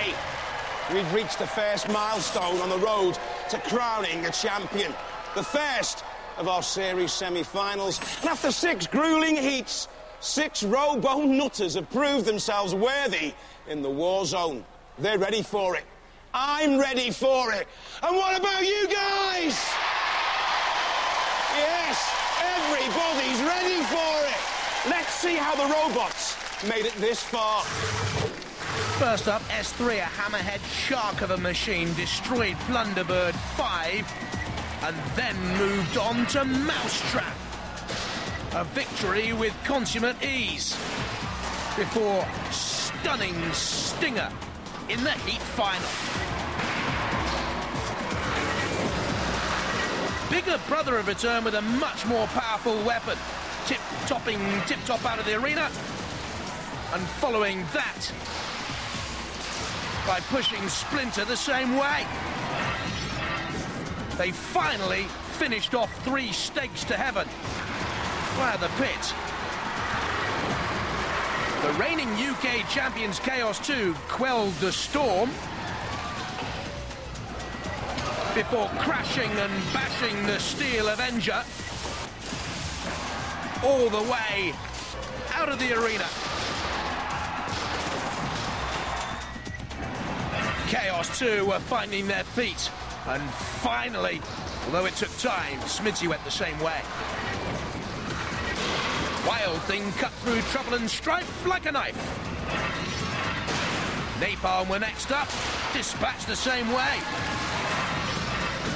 day. We've reached the first milestone on the road to crowning a champion. The first of our series semi-finals. And after 6 gruelling heats, 6 robo-nutters have proved themselves worthy in the war zone. They're ready for it. I'm ready for it. And what about you guys? Yes, everybody's ready for it. Let's see how the robots made it this far. First up, S3, a hammerhead shark of a machine, destroyed Plunderbird 5 and then moved on to Mousetrap. A victory with consummate ease before stunning Stinger in the heat final. Bigger Brother have returned with a much more powerful weapon, tip-top out of the arena, and following that by pushing Splinter the same way. They finally finished off 3 stakes to heaven. Wow, the pit. The reigning UK Champions Chaos 2 quelled the storm before crashing and bashing the Steel Avenger all the way out of the arena. Chaos 2 were finding their feet, and finally, although it took time, Smitty went the same way. Wild Thing cut through trouble and strife like a knife. Napalm were next up, dispatched the same way.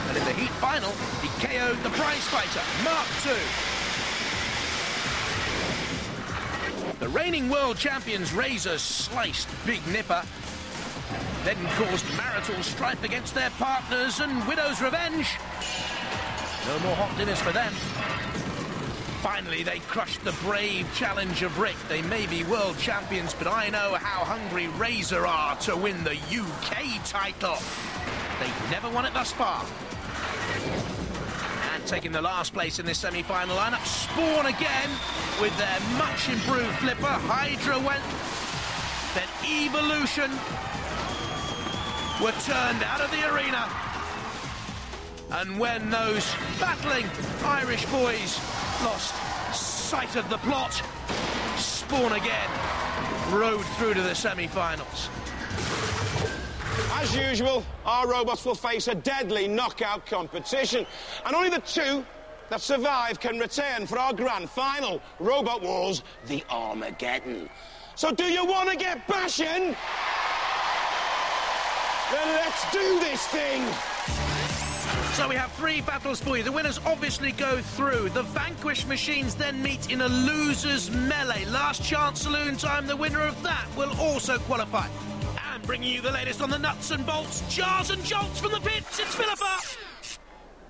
And in the heat final, he KO'd the prize fighter, Mark II. The reigning world champions Razer sliced Big Nipper, then caused marital strife against their partners and widow's revenge. No more hot dinners for them. Finally, they crushed the brave challenger Brick. They may be world champions, but I know how hungry Razer are to win the UK title. They've never won it thus far. And taking the last place in this semi-final lineup, Spawn Again with their much improved flipper. Hydra went, then Evolution were turned out of the arena. And when those battling Irish boys lost sight of the plot, Spawn Again rode through to the semi-finals. As usual, our robots will face a deadly knockout competition, and only the 2 that survive can return for our grand final, Robot Wars, the Armageddon. So do you want to get bashing? Then let's do this thing! So we have 3 battles for you. The winners obviously go through. The vanquished machines then meet in a loser's melee. Last chance saloon time, the winner of that will also qualify. And bringing you the latest on the nuts and bolts, jars and jolts from the pits, it's Phillipa!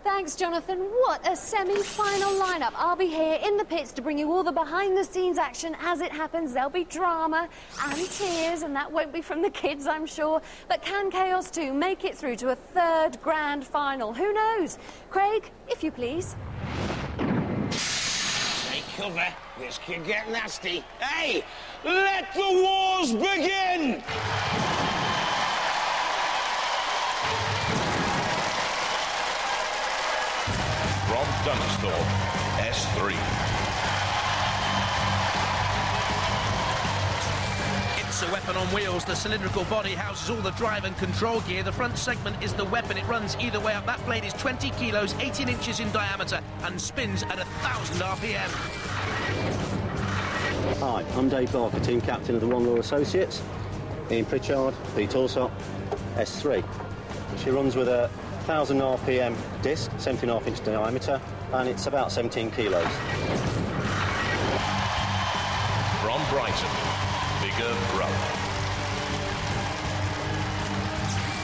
Thanks, Johnathan. What a semi-final lineup. I'll be here in the pits to bring you all the behind-the-scenes action as it happens. There'll be drama and tears, and that won't be from the kids, I'm sure. But can Chaos 2 make it through to a 3rd grand final? Who knows? Craig, if you please. Take cover. This could get nasty. Hey, let the wars begin! From Dunsthorpe, S3. It's a weapon on wheels. The cylindrical body houses all the drive and control gear. The front segment is the weapon. It runs either way up. That blade is 20 kilos, 18 inches in diameter, and spins at 1,000 RPM. Hi, I'm Dave Barker, team captain of the One Law Associates. Ian Pritchard, Pete Alsop, S3. She runs with a 1,000 RPM disc, 17.5 inch diameter, and it's about 17 kilos. From Brighton, Bigger Brother.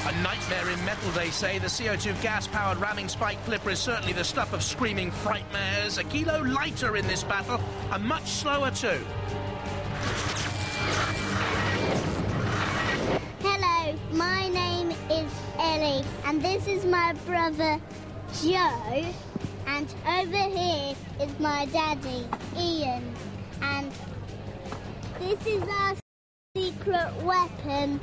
A nightmare in metal, they say. The CO2 gas-powered ramming spike flipper is certainly the stuff of screaming frightmares. A kilo lighter in this battle, and much slower too. Hello, my name is Ellie, and this is my brother Joe, and over here is my daddy Ian, and this is our secret weapon,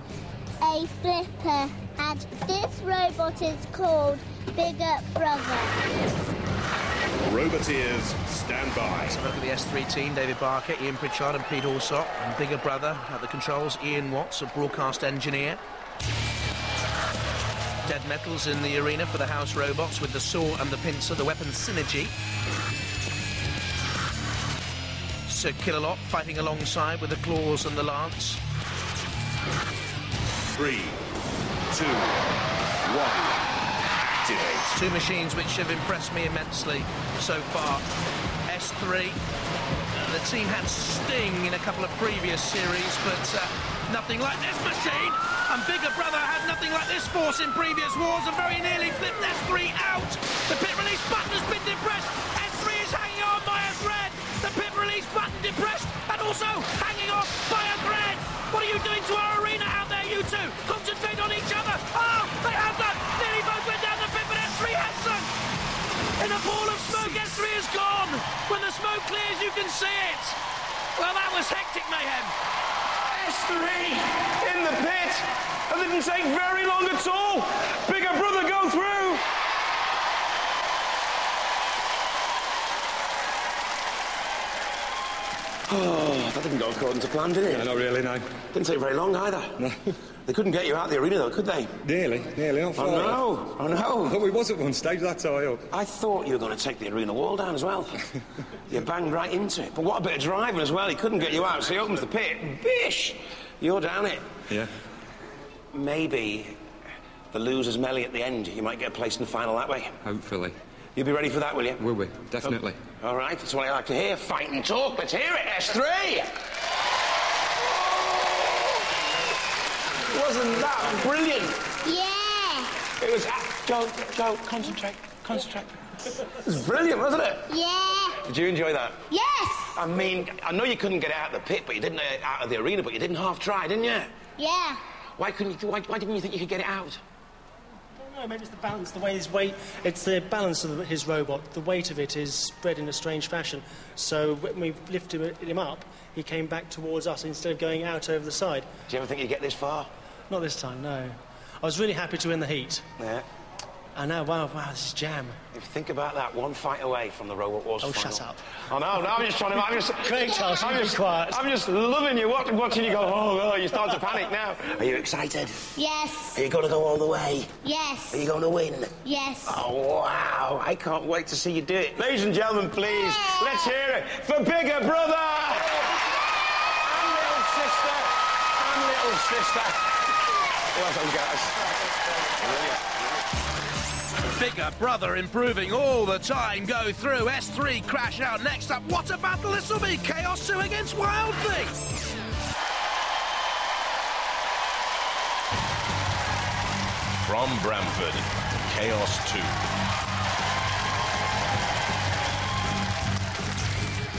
a Phillipa, and this robot is called Bigger Brother. Roboteers, stand by. Let's have a look at the S3 team. David Barker, Ian Pritchard and Pete Alsop. And Bigger Brother at the controls, Ian Watts, a broadcast engineer. Dead Metals in the arena for the house robots with the saw and the pincer, the weapon synergy. Sir Killalot fighting alongside with the claws and the lance. 3, 2, 1. Activate. Two machines which have impressed me immensely so far. S3, the team had Sting in a couple of previous series, but nothing like this machine. And Bigger Brother had nothing like this force in previous wars and very nearly flipped S3 out. The pit release button has been depressed. S3 is hanging on by a thread. The pit release button depressed and also hanging off by a thread. What are you doing to our arena out there, you two? Concentrate on each other. Oh, they have done. Nearly both went down the pit, but S3 has sunk. In a ball of smoke, S3 is gone. When the smoke clears, you can see it. Well, that was hectic mayhem. S3 in the pit. It didn't take very long at all. Bigger Brother go through. Oh, that didn't go according to plan, did it? No, not really, no. Didn't take very long either. No. They couldn't get you out of the arena, though, could they? Nearly, not far. Oh, no. I thought we was at one stage, that's high up. I thought you were going to take the arena wall down as well. You banged right into it. But what a bit of driving as well. He couldn't get you out, so he opens the pit. Bish! You're down it. Yeah. Maybe the loser's melee at the end. You might get a place in the final that way. Hopefully. You'll be ready for that, will you? Will we? Definitely. Oh, all right, that's what I like to hear. Fight and talk. Let's hear it, S3! Wasn't that brilliant? Yeah. It was... Go, concentrate. It was brilliant, wasn't it? Yeah. Did you enjoy that? Yes. I mean, I know you couldn't get out of the pit, but you didn't out of the arena, but you didn't half try, didn't you? Yeah. Why didn't you think you could get it out? No, maybe it's the balance, the way his weight... It's the balance of his robot. The weight of it is spread in a strange fashion. So when we lifted him up, he came back towards us instead of going out over the side. Do you ever think you'd get this far? Not this time, no. I was really happy to win the heat. Yeah. I know, wow, this is jam. If you think about that, one fight away from the Robotwars final. Shut up. Oh, no, I'm just trying to... Great, Charles, you be quiet. I'm just loving you, watching you go, oh, you start to panic now. Are you excited? Yes. Are you going to go all the way? Yes. Are you going to win? Yes. Oh, wow. I can't wait to see you do it. Ladies and gentlemen, please, let's hear it for Bigger Brother! And little sister. Well done, guys. Bigger Brother improving all the time. Go through. S3 crash out. Next up, what a battle this will be. Chaos 2 against Wild Thing. From Bramford, Chaos 2.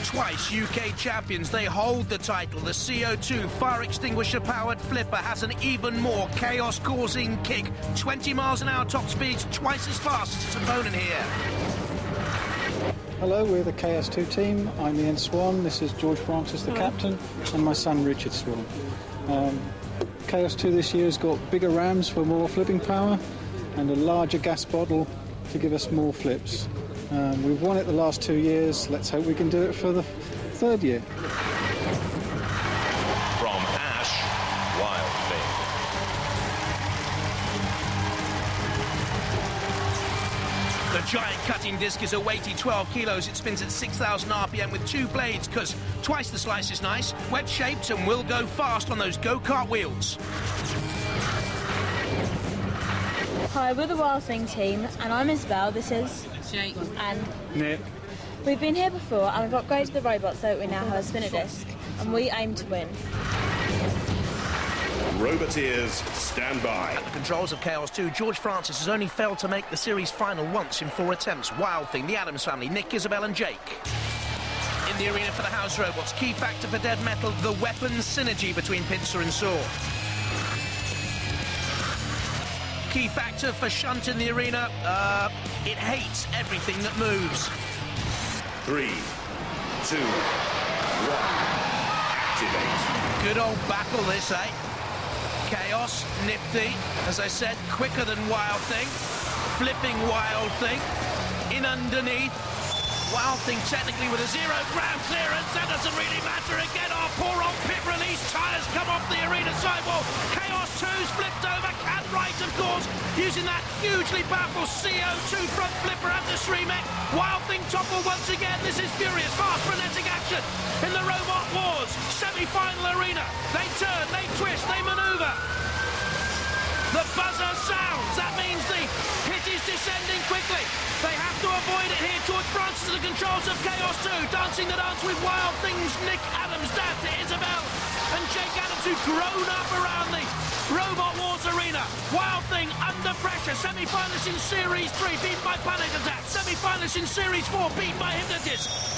Twice UK champions, they hold the title. The CO2 fire extinguisher powered Phillipa has an even more chaos causing kick. 20 miles an hour top speeds, twice as fast as its opponent here. Hello, we're the Chaos 2 team. I'm Ian Swan, this is George Francis, the captain, and my son Richard Swan. Chaos 2 this year has got bigger rams for more flipping power and a larger gas bottle to give us more flips. We've won it the last 2 years. Let's hope we can do it for the third year. From Ash, Wild Thing. The giant cutting disc is a weighty 12 kilos. It spins at 6,000 RPM with two blades, because twice the slice is nice, wedge-shaped, and will go fast on those go-kart wheels. Hi, we're the Wild Thing team, and I'm Isabel. This is Jake and Nick. We've been here before, and we've upgraded the robots so that we now have a spinner disc, and we aim to win. Roboteers, stand by. At the controls of Chaos 2, George Francis has only failed to make the series final once in 4 attempts. Wild Thing, the Addams family, Nick, Isabel and Jake. In the arena for the house robots, key factor for Dead Metal, the weapon synergy between pincer and saw. Key factor for Shunt in the arena, it hates everything that moves. 3, 2, 1. Activate. Good old battle this, eh? Chaos, nifty, as I said, quicker than Wild Thing. Flipping Wild Thing. In underneath. Wild Thing technically with a 0 ground clearance. That doesn't really matter again. Our poor old pit release. Tyres come off the arena sidewall. Chaos 2's flipped over. Can right, of course, using that hugely powerful CO2 front flipper at the Sremek. Wild Thing toppled once again. This is furious, fast, frenetic action in the Robot Wars semi-final arena. They turn, they twist, they manoeuvre. The buzzer sounds. That means the hit is descending quickly. They have to avoid it here. George Francis at the controls of Chaos 2, dancing the dance with Wild Thing's Nick Adams, dad to Isabel, and Jake Adams, who've grown up around the Robot Wars arena. Wild Thing under pressure. Semi-finalists in Series 3, beaten by Panic Attack. Semi-finalists in Series 4, beaten by Hypnotist.